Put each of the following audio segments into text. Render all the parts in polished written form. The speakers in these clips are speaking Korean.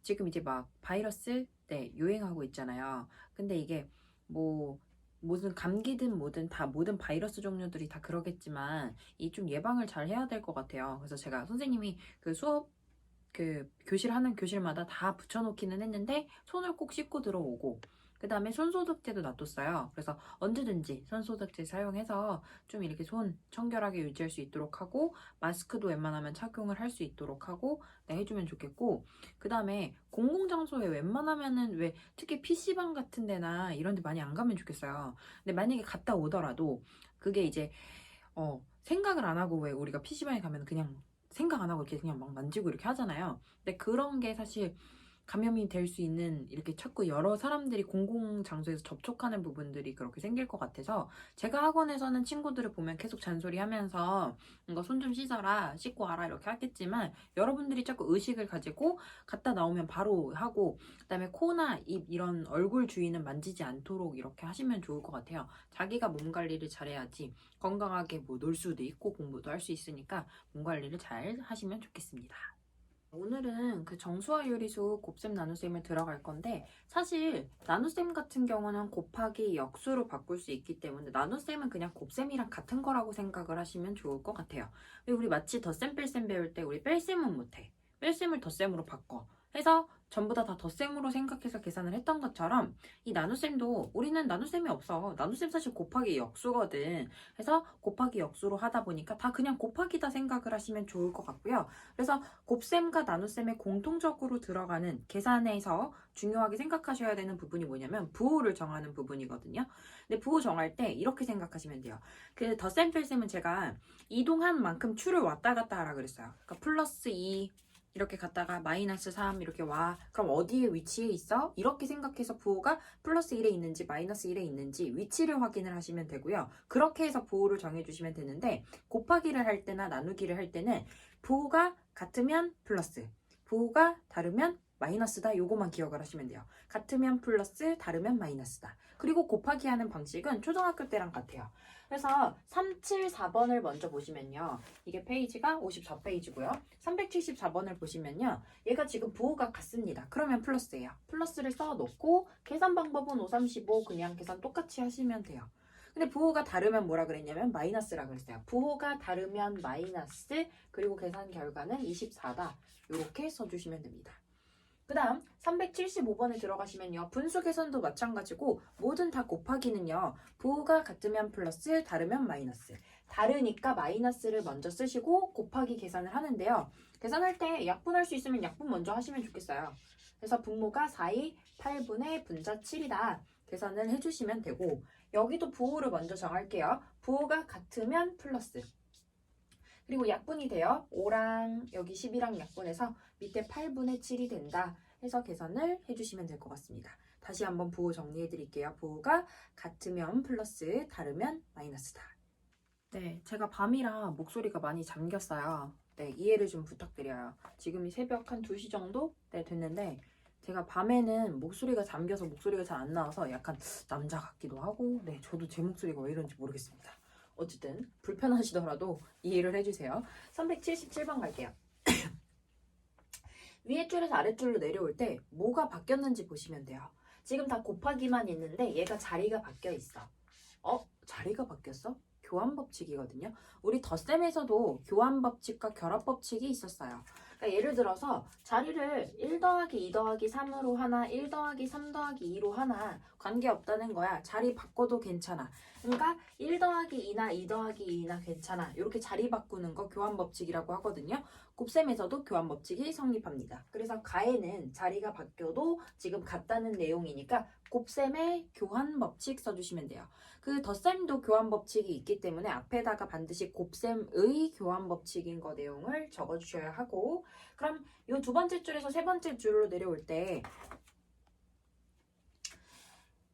지금 이제 막 바이러스 유행하고 있잖아요. 근데 이게 뭐 무슨 감기든 뭐든 다 모든 바이러스 종류들이 다 그러겠지만 이 좀 예방을 잘 해야 될 것 같아요. 그래서 제가 선생님이 그 수업 교실 하는 교실마다 다 붙여놓기는 했는데 손을 꼭 씻고 들어오고 그 다음에 손소독제도 놔뒀어요. 그래서 언제든지 손소독제 사용해서 좀 이렇게 손 청결하게 유지할 수 있도록 하고 마스크도 웬만하면 착용을 할 수 있도록 하고 해주면 좋겠고 그 다음에 공공장소에 웬만하면은 왜 특히 PC방 같은 데나 이런 데 많이 안 가면 좋겠어요. 근데 만약에 갔다 오더라도 그게 이제 생각을 안 하고 왜 우리가 PC방에 가면 그냥 생각 안 하고 이렇게 그냥 막 만지고 이렇게 하잖아요. 근데 그런 게 사실 감염이 될 수 있는 이렇게 자꾸 여러 사람들이 공공장소에서 접촉하는 부분들이 그렇게 생길 것 같아서 제가 학원에서는 친구들을 보면 계속 잔소리하면서 뭔가 손 좀 씻어라, 씻고 와라 이렇게 하겠지만 여러분들이 자꾸 의식을 가지고 갔다 나오면 바로 하고 그다음에 코나 입 이런 얼굴 주위는 만지지 않도록 이렇게 하시면 좋을 것 같아요. 자기가 몸 관리를 잘해야지 건강하게 뭐 놀 수도 있고 공부도 할 수 있으니까 몸 관리를 잘 하시면 좋겠습니다. 오늘은 그 정수화 요리수 곱셈 나눗셈을 들어갈 건데 사실 나눗셈 같은 경우는 곱하기 역수로 바꿀 수 있기 때문에 나눗셈은 그냥 곱셈이랑 같은 거라고 생각을 하시면 좋을 것 같아요. 우리 마치 덧셈 뺄셈 배울 때 우리 뺄셈은 못해. 뺄셈을 덧셈으로 바꿔. 해서 전부 다 덧셈으로 생각해서 계산을 했던 것처럼 이 나눗셈도 우리는 나눗셈이 없어. 나눗셈 사실 곱하기 역수거든. 해서 곱하기 역수로 하다 보니까 다 그냥 곱하기다 생각을 하시면 좋을 것 같고요. 그래서 곱셈과 나눗셈에 공통적으로 들어가는 계산에서 중요하게 생각하셔야 되는 부분이 뭐냐면 부호를 정하는 부분이거든요. 근데 부호 정할 때 이렇게 생각하시면 돼요. 그 덧셈 뺄셈은 제가 이동한 만큼 추를 왔다 갔다 하라 그랬어요. 그러니까 플러스 2 이렇게 갔다가 마이너스 3 이렇게 와. 그럼 어디에 위치해 있어? 이렇게 생각해서 부호가 플러스 1에 있는지 마이너스 1에 있는지 위치를 확인을 하시면 되고요. 그렇게 해서 부호를 정해주시면 되는데 곱하기를 할 때나 나누기를 할 때는 부호가 같으면 플러스, 부호가 다르면 마이너스다. 요거만 기억을 하시면 돼요. 같으면 플러스, 다르면 마이너스다. 그리고 곱하기 하는 방식은 초등학교 때랑 같아요. 그래서 374번을 먼저 보시면요. 이게 페이지가 54페이지고요. 374번을 보시면요. 얘가 지금 부호가 같습니다. 그러면 플러스예요. 플러스를 써놓고 계산 방법은 5, 3, 15 그냥 계산 똑같이 하시면 돼요. 근데 부호가 다르면 뭐라 그랬냐면 마이너스라 그랬어요. 부호가 다르면 마이너스 그리고 계산 결과는 24다. 이렇게 써주시면 됩니다. 그 다음 375번에 들어가시면요. 분수 계산도 마찬가지고 뭐든 다 곱하기는요. 부호가 같으면 플러스 다르면 마이너스. 다르니까 마이너스를 먼저 쓰시고 곱하기 계산을 하는데요. 계산할 때 약분할 수 있으면 약분 먼저 하시면 좋겠어요. 그래서 분모가 4이 8분의 분자 7이다. 계산을 해주시면 되고 여기도 부호를 먼저 정할게요. 부호가 같으면 플러스. 그리고 약분이 돼요. 5랑 여기 10이랑 약분해서 밑에 8분의 7이 된다 해서 계산을 해주시면 될 것 같습니다. 다시 한번 부호 정리해 드릴게요. 부호가 같으면 플러스, 다르면 마이너스다. 네, 제가 밤이라 목소리가 많이 잠겼어요. 네, 이해를 좀 부탁드려요. 지금이 새벽 한 2시 정도 됐는데 제가 밤에는 목소리가 잠겨서 목소리가 잘 안 나와서 약간 남자 같기도 하고 저도 제 목소리가 왜 이런지 모르겠습니다. 어쨌든 불편하시더라도 이해를 해주세요. 377번 갈게요. 위에 줄에서 아랫줄로 내려올 때 뭐가 바뀌었는지 보시면 돼요. 지금 다 곱하기만 있는데 얘가 자리가 바뀌어 있어. 자리가 바뀌었어? 교환법칙이거든요. 우리 덧셈에서도 교환법칙과 결합법칙이 있었어요. 그러니까 예를 들어서 자리를 1 더하기 2 더하기 3으로 하나 1 더하기 3 더하기 2로 하나 관계없다는 거야. 자리 바꿔도 괜찮아. 그러니까 1 더하기 2나 2 더하기 2나 괜찮아. 이렇게 자리 바꾸는 거 교환법칙이라고 하거든요. 곱셈에서도 교환법칙이 성립합니다. 그래서 가에는 자리가 바뀌어도 지금 같다는 내용이니까 곱셈에 교환법칙 써주시면 돼요. 그 덧셈도 교환법칙이 있기 때문에 앞에다가 반드시 곱셈의 교환법칙인 거 내용을 적어주셔야 하고 그럼 이 두 번째 줄에서 세 번째 줄로 내려올 때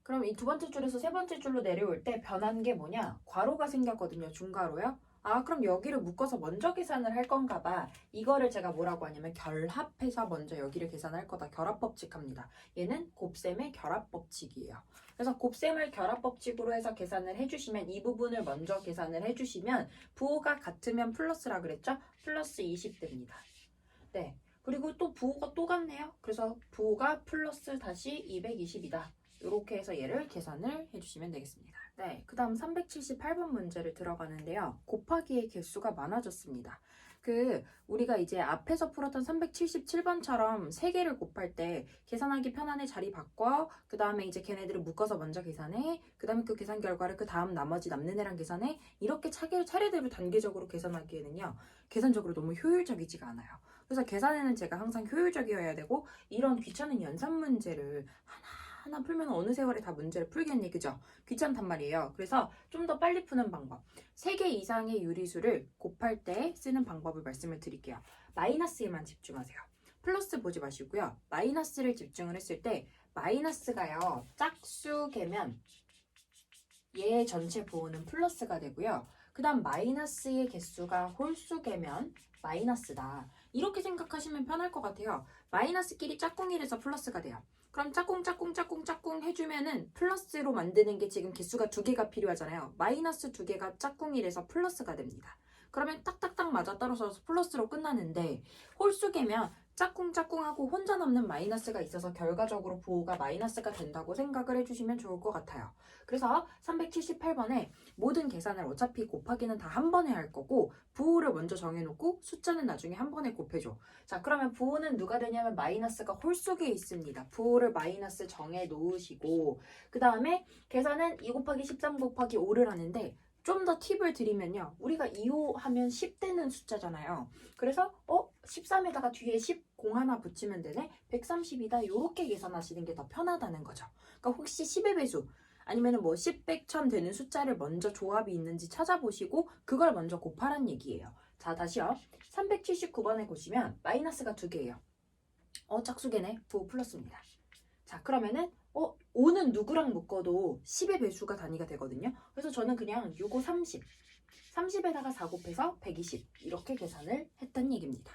그럼 이 두 번째 줄에서 세 번째 줄로 내려올 때 변한 게 뭐냐? 괄호가 생겼거든요. 중괄호요. 그럼 여기를 묶어서 먼저 계산을 할 건가 봐. 이거를 제가 뭐라고 하냐면 결합해서 먼저 여기를 계산할 거다. 결합법칙 합니다. 얘는 곱셈의 결합법칙이에요. 그래서 곱셈을 결합법칙으로 해서 계산을 해주시면 이 부분을 먼저 계산을 해주시면 부호가 같으면 플러스라 그랬죠? 플러스 20 됩니다. 네. 그리고 또 부호가 또 같네요. 그래서 부호가 플러스 다시 220이다. 이렇게 해서 얘를 계산을 해주시면 되겠습니다. 네, 그 다음 378번 문제를 들어가는데요. 곱하기의 개수가 많아졌습니다. 우리가 이제 앞에서 풀었던 377번처럼 3개를 곱할 때 계산하기 편안해 자리 바꿔. 그 다음에 이제 걔네들을 묶어서 먼저 계산해. 그 다음에 그 계산 결과를 그 다음 나머지 남는 애랑 계산해. 이렇게 차례대로 단계적으로 계산하기에는요. 계산적으로 너무 효율적이지가 않아요. 그래서 계산에는 제가 항상 효율적이어야 되고 이런 귀찮은 연산 문제를 하나 풀면 어느 세월에 다 문제를 풀겠니, 그죠? 귀찮단 말이에요. 그래서 좀 더 빨리 푸는 방법. 3개 이상의 유리수를 곱할 때 쓰는 방법을 말씀을 드릴게요. 마이너스에만 집중하세요. 플러스 보지 마시고요. 마이너스를 집중을 했을 때 마이너스가요. 짝수개면 얘 전체 부호는 플러스가 되고요. 그 다음 마이너스의 개수가 홀수개면 마이너스다. 이렇게 생각하시면 편할 것 같아요. 마이너스끼리 짝꿍이라서 플러스가 돼요. 그럼 짝꿍 해주면은 플러스로 만드는 게 지금 개수가 2개가 필요하잖아요. 마이너스 2개가 짝꿍이라서 플러스가 됩니다. 그러면 딱딱딱 맞아떨어져서 플러스로 끝나는데 홀수개면 짝꿍하고 혼자 남는 마이너스가 있어서 결과적으로 부호가 마이너스가 된다고 생각을 해주시면 좋을 것 같아요. 그래서 378번에 모든 계산을 어차피 곱하기는 다 한 번에 할 거고 부호를 먼저 정해놓고 숫자는 나중에 한 번에 곱해줘. 자, 그러면 부호는 누가 되냐면 마이너스가 홀 속에 있습니다. 부호를 마이너스 정해 놓으시고 그 다음에 계산은 2 곱하기 13 곱하기 5를 하는데 좀 더 팁을 드리면요. 우리가 2호 하면 10되는 숫자잖아요. 그래서 13에다가 뒤에 10 공 하나 붙이면 되네? 130이다. 이렇게 계산하시는 게 더 편하다는 거죠. 그러니까 혹시 10의 배수 아니면 뭐 10, 100, 1000 되는 숫자를 먼저 조합이 있는지 찾아보시고 그걸 먼저 곱하란 얘기예요. 자, 다시요. 379번에 보시면 마이너스가 2개예요. 짝수개네. 부호 플러스입니다. 자, 그러면은 5는 누구랑 묶어도 10의 배수가 단위가 되거든요. 그래서 저는 그냥 6, 5, 30. 30에다가 4 곱해서 120 이렇게 계산을 했단 얘기입니다.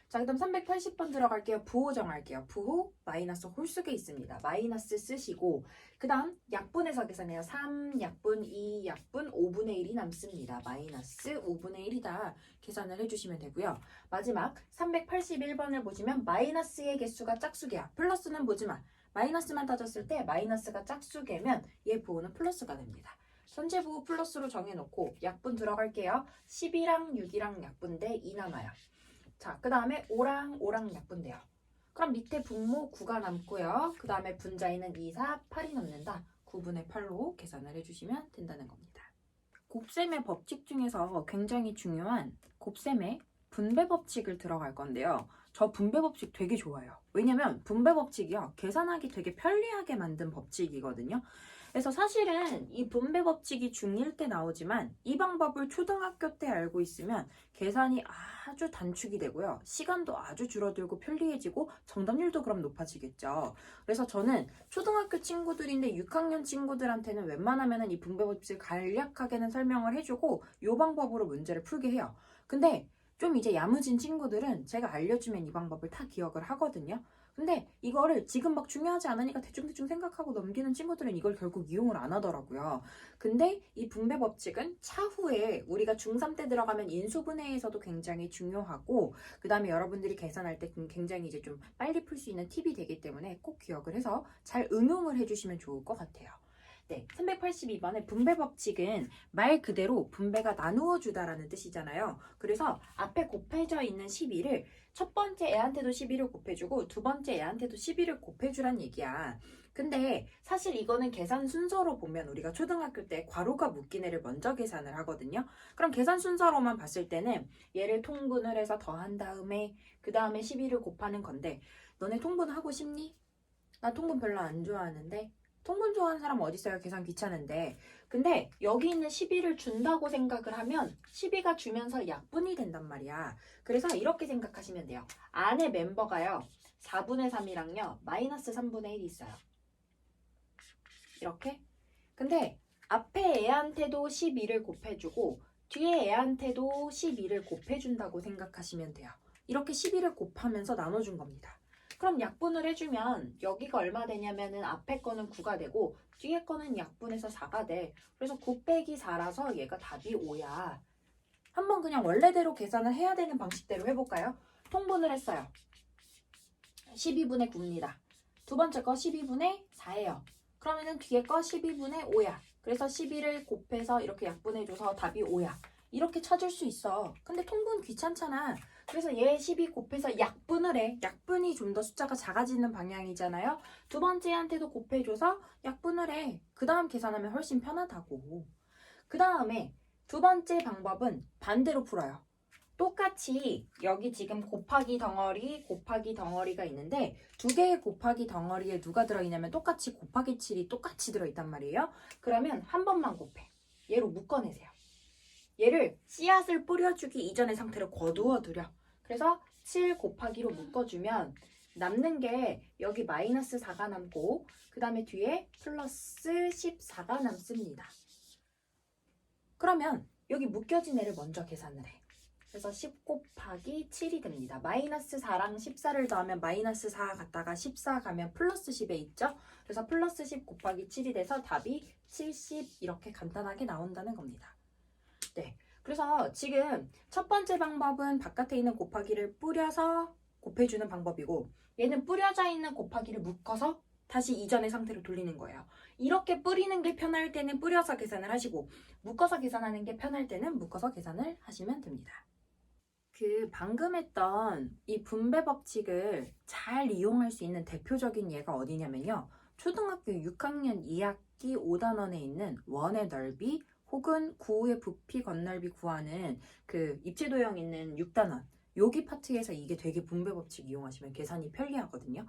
자, 그다음 380번 들어갈게요. 부호 정할게요. 부호 마이너스 홀수계 있습니다. 마이너스 쓰시고 그 다음 약분해서 계산해요. 3 약분 2 약분 5분의 1이 남습니다. 마이너스 5분의 1이다. 계산을 해주시면 되고요. 마지막 381번을 보시면 마이너스의 개수가 짝수계야. 플러스는 보지마. 마이너스만 따졌을 때 마이너스가 짝수계면 얘 부호는 플러스가 됩니다. 전체 부호 플러스로 정해놓고 약분 들어갈게요. 10이랑 6이랑 약분돼 2 남아요. 자, 그 다음에 5랑 약분돼요. 그럼 밑에 분모 9가 남고요. 그 다음에 분자에는 2, 4, 8이 남는다. 9분의 8로 계산을 해주시면 된다는 겁니다. 곱셈의 법칙 중에서 굉장히 중요한 곱셈의 분배 법칙을 들어갈 건데요. 저 분배 법칙 되게 좋아요. 왜냐면 분배 법칙이요. 계산하기 되게 편리하게 만든 법칙이거든요. 그래서 사실은 이 분배 법칙이 중1 때 나오지만 이 방법을 초등학교 때 알고 있으면 계산이 아주 단축이 되고요. 시간도 아주 줄어들고 편리해지고 정답률도 그럼 높아지겠죠. 그래서 저는 초등학교 친구들인데 6학년 친구들한테는 웬만하면 이 분배 법칙을 간략하게는 설명을 해주고 이 방법으로 문제를 풀게 해요. 근데 좀 이제 야무진 친구들은 제가 알려주면 이 방법을 다 기억을 하거든요. 근데 이거를 지금 막 중요하지 않으니까 대충대충 생각하고 넘기는 친구들은 이걸 결국 이용을 안 하더라고요. 근데 이 분배 법칙은 차후에 우리가 중3 때 들어가면 인수분해에서도 굉장히 중요하고 그 다음에 여러분들이 계산할 때 굉장히 이제 좀 빨리 풀 수 있는 팁이 되기 때문에 꼭 기억을 해서 잘 응용을 해주시면 좋을 것 같아요. 네, 382번의 분배 법칙은 말 그대로 분배가 나누어 주다라는 뜻이잖아요. 그래서 앞에 곱해져 있는 12를 첫 번째 애한테도 12를 곱해주고 두 번째 애한테도 12를 곱해주란 얘기야. 근데 사실 이거는 계산 순서로 보면 우리가 초등학교 때 괄호가 묶인 애를 먼저 계산을 하거든요. 그럼 계산 순서로만 봤을 때는 얘를 통분을 해서 더한 다음에 그 다음에 12를 곱하는 건데 너네 통분 하고 싶니? 나 통분 별로 안 좋아하는데 통분 좋아하는 사람 어디 있어요? 계산 귀찮은데. 근데 여기 있는 12를 준다고 생각을 하면 12가 주면서 약분이 된단 말이야. 그래서 이렇게 생각하시면 돼요. 안에 멤버가요. 4분의 3이랑요. 마이너스 3분의 1이 있어요. 이렇게. 근데 앞에 애한테도 12를 곱해주고 뒤에 애한테도 12를 곱해준다고 생각하시면 돼요. 이렇게 12를 곱하면서 나눠준 겁니다. 그럼 약분을 해주면 여기가 얼마 되냐면은 앞에 거는 9가 되고 뒤에 거는 약분해서 4가 돼. 그래서 9 빼기 4라서 얘가 답이 5야. 한번 그냥 원래대로 계산을 해야 되는 방식대로 해볼까요? 통분을 했어요. 12분의 9입니다. 두 번째 거 12분의 4예요. 그러면은 뒤에 거 12분의 5야. 그래서 12를 곱해서 이렇게 약분해줘서 답이 5야. 이렇게 찾을 수 있어. 근데 통분 귀찮잖아. 그래서 얘 12 곱해서 약분을 해. 약분이 좀 더 숫자가 작아지는 방향이잖아요. 두 번째한테도 곱해줘서 약분을 해. 그 다음 계산하면 훨씬 편하다고. 그 다음에 두 번째 방법은 반대로 풀어요. 똑같이 여기 지금 곱하기 덩어리가 있는데 두 개의 곱하기 덩어리에 누가 들어있냐면 똑같이 곱하기 7이 똑같이 들어있단 말이에요. 그러면 한 번만 곱해. 얘로 묶어내세요. 얘를 씨앗을 뿌려주기 이전의 상태로 거두어두려. 그래서 7 곱하기로 묶어주면 남는 게 여기 마이너스 4가 남고 그 다음에 뒤에 플러스 14가 남습니다. 그러면 여기 묶여진 애를 먼저 계산을 해. 그래서 10 곱하기 7이 됩니다. 마이너스 4랑 14를 더하면 마이너스 4 갔다가 14 가면 플러스 10에 있죠? 그래서 플러스 10 곱하기 7이 돼서 답이 70 이렇게 간단하게 나온다는 겁니다. 네, 그래서 지금 첫 번째 방법은 바깥에 있는 곱하기를 뿌려서 곱해주는 방법이고 얘는 뿌려져 있는 곱하기를 묶어서 다시 이전의 상태로 돌리는 거예요. 이렇게 뿌리는 게 편할 때는 뿌려서 계산을 하시고 묶어서 계산하는 게 편할 때는 묶어서 계산을 하시면 됩니다. 그 방금 했던 이 분배 법칙을 잘 이용할 수 있는 대표적인 예가 어디냐면요. 초등학교 6학년 2학기 5단원에 있는 원의 넓이 혹은 구의 부피 건넓이 구하는 그 입체도형 있는 6단원 여기 파트에서 이게 되게 분배 법칙 이용하시면 계산이 편리하거든요.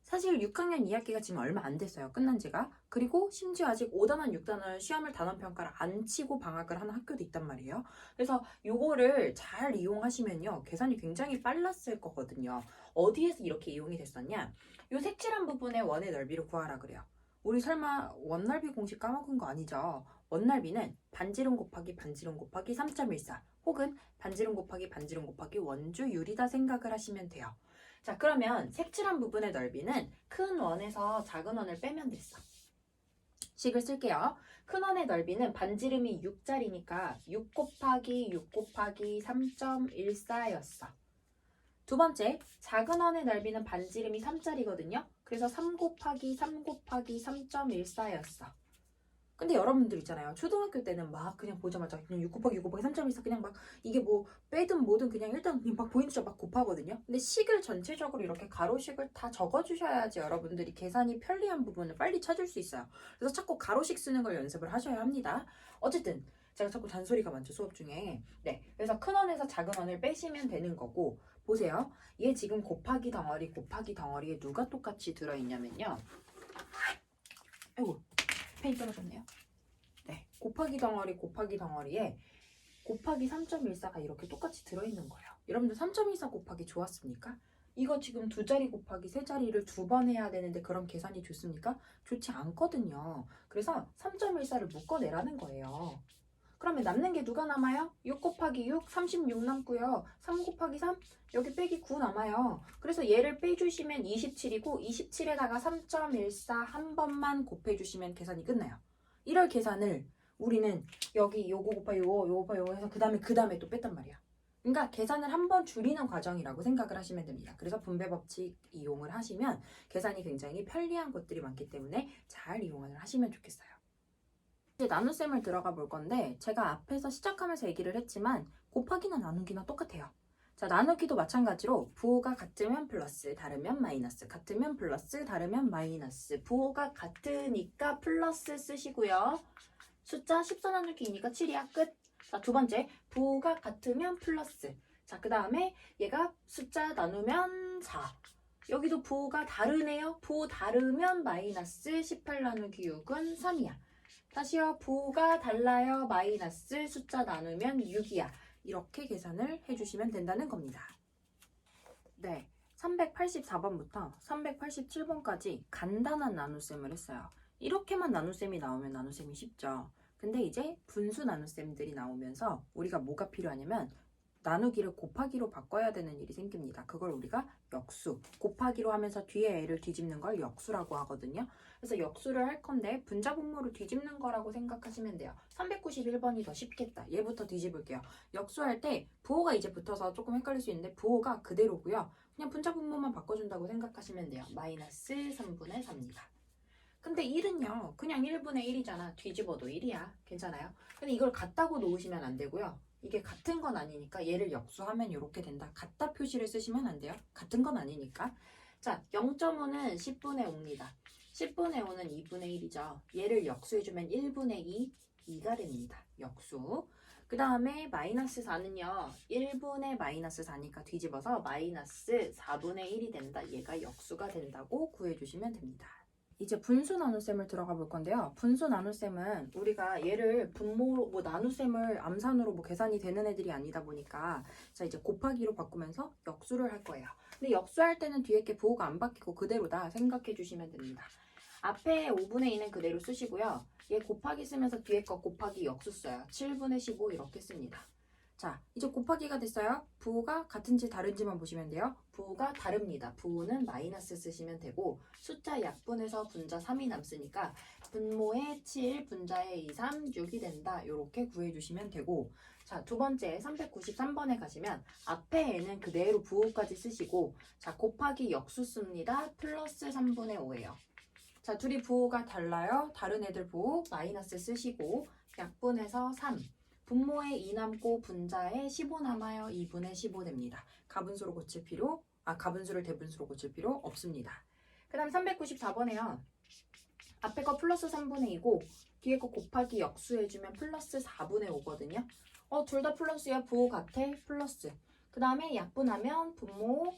사실 6학년 2학기가 지금 얼마 안 됐어요. 끝난 지가. 그리고 심지어 아직 5단원, 6단원 시험을 단원평가를 안 치고 방학을 하는 학교도 있단 말이에요. 그래서 요거를 잘 이용하시면요. 계산이 굉장히 빨랐을 거거든요. 어디에서 이렇게 이용이 됐었냐? 요 색칠한 부분의 원의 넓이를 구하라 그래요. 우리 설마 원넓이 공식 까먹은 거 아니죠? 원넓이는 반지름 곱하기 반지름 곱하기 3.14 혹은 반지름 곱하기 반지름 곱하기 원주율이다 생각을 하시면 돼요. 자, 그러면 색칠한 부분의 넓이는 큰 원에서 작은 원을 빼면 됐어. 식을 쓸게요. 큰 원의 넓이는 반지름이 6짜리니까 6 곱하기 6 곱하기 3.14였어. 두 번째, 작은 원의 넓이는 반지름이 3짜리거든요. 그래서 3 곱하기 3 곱하기 3.14였어. 근데 여러분들 있잖아요. 초등학교 때는 막 그냥 보자마자 그냥 6 곱하기 6 곱하기 3.14 그냥 막 이게 뭐 빼든 뭐든 그냥 일단 그냥 막 보이는 숫자 막 곱하거든요. 근데 식을 전체적으로 이렇게 가로식을 다 적어주셔야지 여러분들이 계산이 편리한 부분을 빨리 찾을 수 있어요. 그래서 자꾸 가로식 쓰는 걸 연습을 하셔야 합니다. 어쨌든 제가 자꾸 잔소리가 많죠 수업 중에. 네, 그래서 큰 원에서 작은 원을 빼시면 되는 거고 보세요. 얘 지금 곱하기 덩어리에 누가 똑같이 들어있냐면요. 아이고 펜이 떨어졌네요. 네, 곱하기 덩어리에 곱하기 3.14가 이렇게 똑같이 들어있는 거예요. 여러분들 3.14 곱하기 좋았습니까? 이거 지금 두 자리 곱하기 세 자리를 두 번 해야 되는데 그런 계산이 좋습니까? 좋지 않거든요. 그래서 3.14를 묶어내라는 거예요. 그러면 남는 게 누가 남아요? 6 곱하기 6, 36 남고요. 3 곱하기 3, 여기 빼기 9 남아요. 그래서 얘를 빼주시면 27이고 27에다가 3.14 한 번만 곱해주시면 계산이 끝나요. 이럴 계산을 우리는 여기 요거 곱하기 요거 곱하기 요거 해서 그 다음에 또 뺐단 말이야. 그러니까 계산을 한 번 줄이는 과정이라고 생각을 하시면 됩니다. 그래서 분배 법칙 이용을 하시면 계산이 굉장히 편리한 것들이 많기 때문에 잘 이용을 하시면 좋겠어요. 이제 나눗셈을 들어가 볼 건데 제가 앞에서 시작하면서 얘기를 했지만 곱하기나 나누기나 똑같아요. 자, 나누기도 마찬가지로 부호가 같으면 플러스, 다르면 마이너스, 같으면 플러스, 다르면 마이너스. 부호가 같으니까 플러스 쓰시고요. 숫자 14 나누기이니까 7이야. 끝. 자, 두 번째 부호가 같으면 플러스. 자, 그 다음에 얘가 숫자 나누면 4. 여기도 부호가 다르네요. 부호 다르면 마이너스 18 나누기 6은 3이야. 다시요. 부호가 달라요. 마이너스 숫자 나누면 6이야. 이렇게 계산을 해주시면 된다는 겁니다. 네, 384번부터 387번까지 간단한 나눗셈을 했어요. 이렇게만 나눗셈이 나오면 나눗셈이 쉽죠. 근데 이제 분수 나눗셈들이 나오면서 우리가 뭐가 필요하냐면 나누기를 곱하기로 바꿔야 되는 일이 생깁니다. 그걸 우리가 역수, 곱하기로 하면서 뒤에 애를 뒤집는 걸 역수라고 하거든요. 그래서 역수를 할 건데 분자분모를 뒤집는 거라고 생각하시면 돼요. 391번이 더 쉽겠다. 얘부터 뒤집을게요. 역수할 때 부호가 이제 붙어서 조금 헷갈릴 수 있는데 부호가 그대로고요. 그냥 분자분모만 바꿔준다고 생각하시면 돼요. 마이너스 3분의 4입니다. 근데 1은요. 그냥 1분의 1이잖아. 뒤집어도 1이야. 괜찮아요? 근데 이걸 같다고 놓으시면 안 되고요. 이게 같은 건 아니니까 얘를 역수하면 이렇게 된다. 같다 표시를 쓰시면 안 돼요. 같은 건 아니니까. 자, 0.5는 10분의 5입니다. 10분의 5는 2분의 1이죠. 얘를 역수해주면 1분의 2, 2가 됩니다. 역수. 그 다음에 마이너스 4는요. 1분의 마이너스 4니까 뒤집어서 마이너스 4분의 1이 된다. 얘가 역수가 된다고 구해주시면 됩니다. 이제 분수 나눗셈을 들어가 볼 건데요. 분수 나눗셈은 우리가 얘를 분모로 뭐 나눗셈을 암산으로 뭐 계산이 되는 애들이 아니다 보니까 자 이제 곱하기로 바꾸면서 역수를 할 거예요. 근데 역수할 때는 뒤에 게 부호가 안 바뀌고 그대로다 생각해 주시면 됩니다. 앞에 5분의 2는 그대로 쓰시고요. 얘 곱하기 쓰면서 뒤에 거 곱하기 역수 써요. 7분의 15 이렇게 씁니다. 자, 이제 곱하기가 됐어요. 부호가 같은지 다른지만 보시면 돼요. 부호가 다릅니다. 부호는 마이너스 쓰시면 되고 숫자 약분해서 분자 3이 남으니까 분모의 7, 분자의 2, 3, 6이 된다. 이렇게 구해주시면 되고 자, 두 번째 393번에 가시면 앞에 애는 그대로 부호까지 쓰시고 자, 곱하기 역수 씁니다. 플러스 3분의 5예요. 자, 둘이 부호가 달라요. 다른 애들 부호 마이너스 쓰시고 약분해서 3. 분모에 2 남고 분자에 15 남아요. 2분의 15 됩니다. 가분수로 고칠 필요, 가분수를 대분수로 고칠 필요 없습니다. 그 다음 394번에요. 앞에 거 플러스 3분의 2고 뒤에 거 곱하기 역수해주면 플러스 4분의 5거든요. 둘 다 플러스야. 부호 같아. 플러스. 그 다음에 약분하면 분모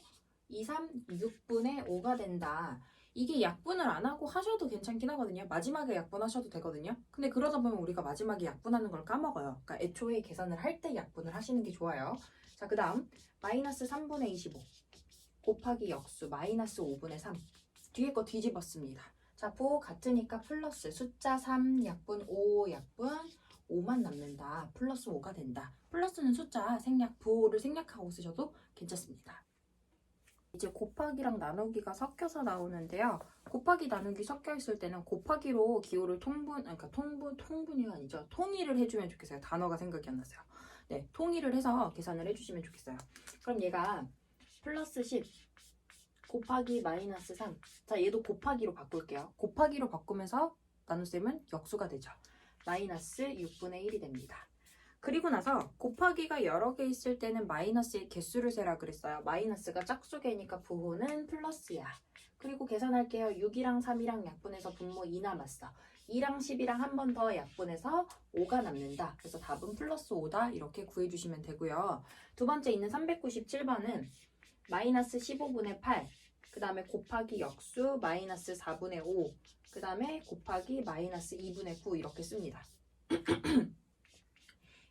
2, 3, 6분의 5가 된다. 이게 약분을 안 하고 하셔도 괜찮긴 하거든요. 마지막에 약분하셔도 되거든요. 근데 그러다 보면 우리가 마지막에 약분하는 걸 까먹어요. 그러니까 애초에 계산을 할 때 약분을 하시는 게 좋아요. 자, 그 다음 마이너스 3분의 25 곱하기 역수 마이너스 5분의 3 뒤에 거 뒤집었습니다. 자, 부호 같으니까 플러스 숫자 3 약분 5 약분 5만 남는다. 플러스 5가 된다. 플러스는 숫자 생략, 부호를 생략하고 쓰셔도 괜찮습니다. 이제 곱하기랑 나누기가 섞여서 나오는데요. 곱하기 나누기 섞여 있을 때는 곱하기로 기호를 통분이 아니죠. 통일을 해주면 좋겠어요. 단어가 생각이 안 났어요. 네, 통일을 해서 계산을 해주시면 좋겠어요. 그럼 얘가 플러스 10 곱하기 마이너스 3. 자, 얘도 곱하기로 바꿀게요. 곱하기로 바꾸면서 나눗셈은 역수가 되죠. 마이너스 6분의 1이 됩니다. 그리고 나서 곱하기가 여러 개 있을 때는 마이너스의 개수를 세라 그랬어요. 마이너스가 짝수개니까 부호는 플러스야. 그리고 계산할게요. 6이랑 3이랑 약분해서 분모 2 남았어. 2랑 10이랑 한 번 더 약분해서 5가 남는다. 그래서 답은 플러스 5다. 이렇게 구해주시면 되고요. 두 번째 있는 397번은 마이너스 15분의 8. 그 다음에 곱하기 역수 마이너스 4분의 5. 그 다음에 곱하기 마이너스 2분의 9 이렇게 씁니다.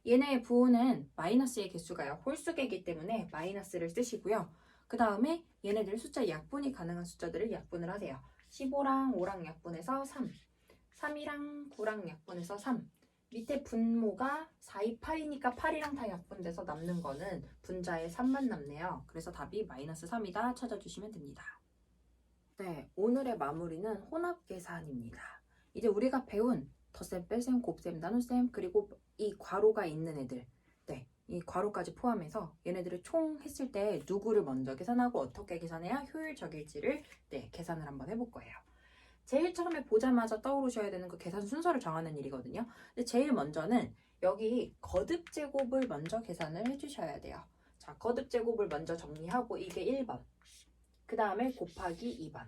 얘네의 부호는 마이너스의 개수가요. 홀수계이기 때문에 마이너스를 쓰시고요. 그 다음에 얘네들 숫자 약분이 가능한 숫자들을 약분을 하세요. 15랑 5랑 약분해서 3. 3이랑 9랑 약분해서 3. 밑에 분모가 4, 2, 8이니까 8이랑 다 약분돼서 남는 거는 분자에 3만 남네요. 그래서 답이 마이너스 3이다 찾아주시면 됩니다. 네, 오늘의 마무리는 혼합계산입니다. 이제 우리가 배운 덧셈, 뺄셈, 곱셈, 나눗셈 그리고 이 괄호가 있는 애들 네, 이 괄호까지 포함해서 얘네들을 총 했을 때 누구를 먼저 계산하고 어떻게 계산해야 효율적일지를 계산을 한번 해볼 거예요. 제일 처음에 보자마자 떠오르셔야 되는 그 계산 순서를 정하는 일이거든요. 근데 제일 먼저는 여기 거듭 제곱을 먼저 계산을 해주셔야 돼요. 자, 거듭 제곱을 먼저 정리하고 이게 1번 그 다음에 곱하기 2번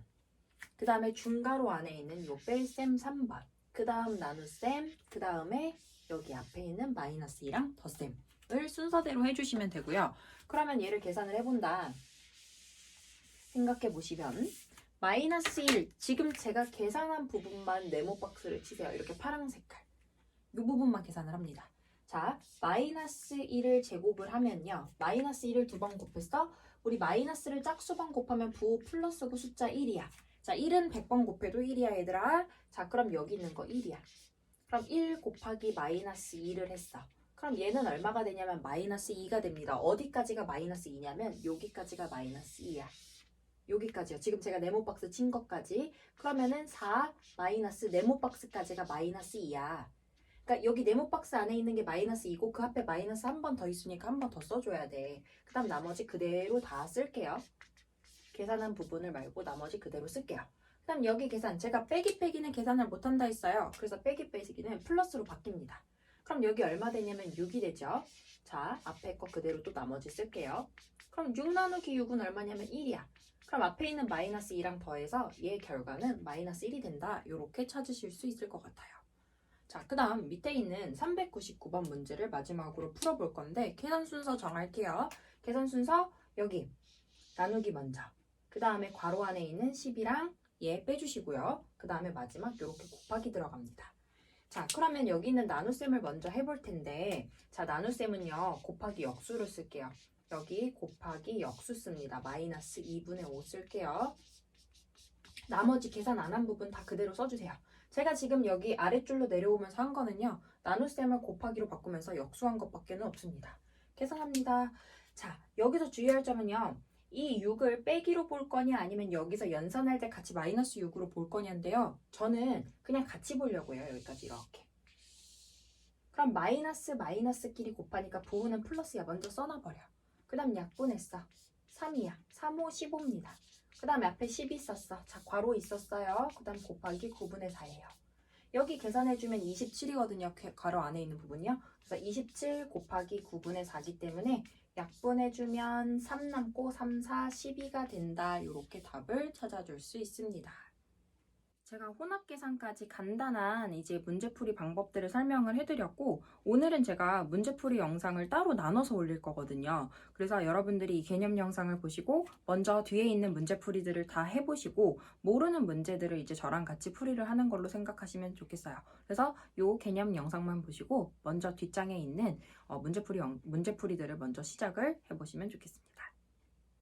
그 다음에 중괄호 안에 있는 요 뺄셈 3번 그 다음 나눗셈, 그 다음에 여기 앞에 있는 마이너스 2랑 덧셈을 순서대로 해주시면 되고요. 그러면 얘를 계산을 해본다. 생각해 보시면 마이너스 1, 지금 제가 계산한 부분만 네모 박스를 치세요. 이렇게 파란 색깔. 이 부분만 계산을 합니다. 자, 마이너스 1을 제곱을 하면요. 마이너스 1을 2번 곱했어? 우리 마이너스를 짝수번 곱하면 부호 플러스고 숫자 1이야. 자, 1은 100번 곱해도 1이야 얘들아. 자, 그럼 여기 있는 거 1이야. 그럼 1 곱하기 마이너스 2를 했어. 그럼 얘는 얼마가 되냐면 마이너스 2가 됩니다. 어디까지가 마이너스 2냐면 여기까지가 마이너스 2야. 여기까지요. 지금 제가 네모박스 친 것까지. 그러면은 4 마이너스 네모박스까지가 마이너스 2야. 그러니까 여기 네모박스 안에 있는 게 마이너스 2고 그 앞에 마이너스 한 번 더 있으니까 한 번 더 써줘야 돼. 그 다음 나머지 그대로 다 쓸게요. 계산한 부분을 말고 나머지 그대로 쓸게요. 그 다음 여기 계산. 제가 빼기는 계산을 못한다 했어요. 그래서 빼기는 플러스로 바뀝니다. 그럼 여기 얼마 되냐면 6이 되죠. 자, 앞에 거 그대로 또 나머지 쓸게요. 그럼 6 나누기 6은 얼마냐면 1이야. 그럼 앞에 있는 마이너스 2랑 더해서 얘 결과는 마이너스 1이 된다. 이렇게 찾으실 수 있을 것 같아요. 자, 그 다음 밑에 있는 399번 문제를 마지막으로 풀어볼 건데 계산 순서 정할게요. 계산 순서 여기 나누기 먼저. 그 다음에 괄호 안에 있는 10이랑 얘 빼주시고요. 그 다음에 마지막 이렇게 곱하기 들어갑니다. 자, 그러면 여기 있는 나눗셈을 먼저 해볼 텐데 자, 나눗셈은요. 곱하기 역수를 쓸게요. 여기 곱하기 역수 씁니다. 마이너스 2분의 5 쓸게요. 나머지 계산 안 한 부분 다 그대로 써주세요. 제가 지금 여기 아랫줄로 내려오면서 한 거는요. 나눗셈을 곱하기로 바꾸면서 역수한 것밖에는 없습니다. 계산합니다. 자, 여기서 주의할 점은요. 이 6을 빼기로 볼 거냐 아니면 여기서 연산할 때 같이 마이너스 6으로 볼 거냐인데요. 저는 그냥 같이 보려고 해요. 여기까지 이렇게. 그럼 마이너스끼리 곱하니까 부호는 플러스야. 먼저 써놔버려. 그 다음 약분했어. 3이야. 3, 5, 15입니다. 그 다음에 앞에 10이 있었어. 자, 괄호 있었어요. 그 다음 곱하기 9분의 4예요. 여기 계산해주면 27이거든요. 괄호 안에 있는 부분이요. 그래서 27 곱하기 9분의 4기 때문에 약분해주면 3 남고 3, 4, 12가 된다. 이렇게 답을 찾아줄 수 있습니다. 제가 혼합계산까지 간단한 이제 문제풀이 방법들을 설명을 해드렸고 오늘은 제가 문제풀이 영상을 따로 나눠서 올릴 거거든요. 그래서 여러분들이 이 개념 영상을 보시고 먼저 뒤에 있는 문제풀이들을 다 해보시고 모르는 문제들을 이제 저랑 같이 풀이를 하는 걸로 생각하시면 좋겠어요. 그래서 이 개념 영상만 보시고 먼저 뒷장에 있는 문제풀이들을 먼저 시작을 해보시면 좋겠습니다.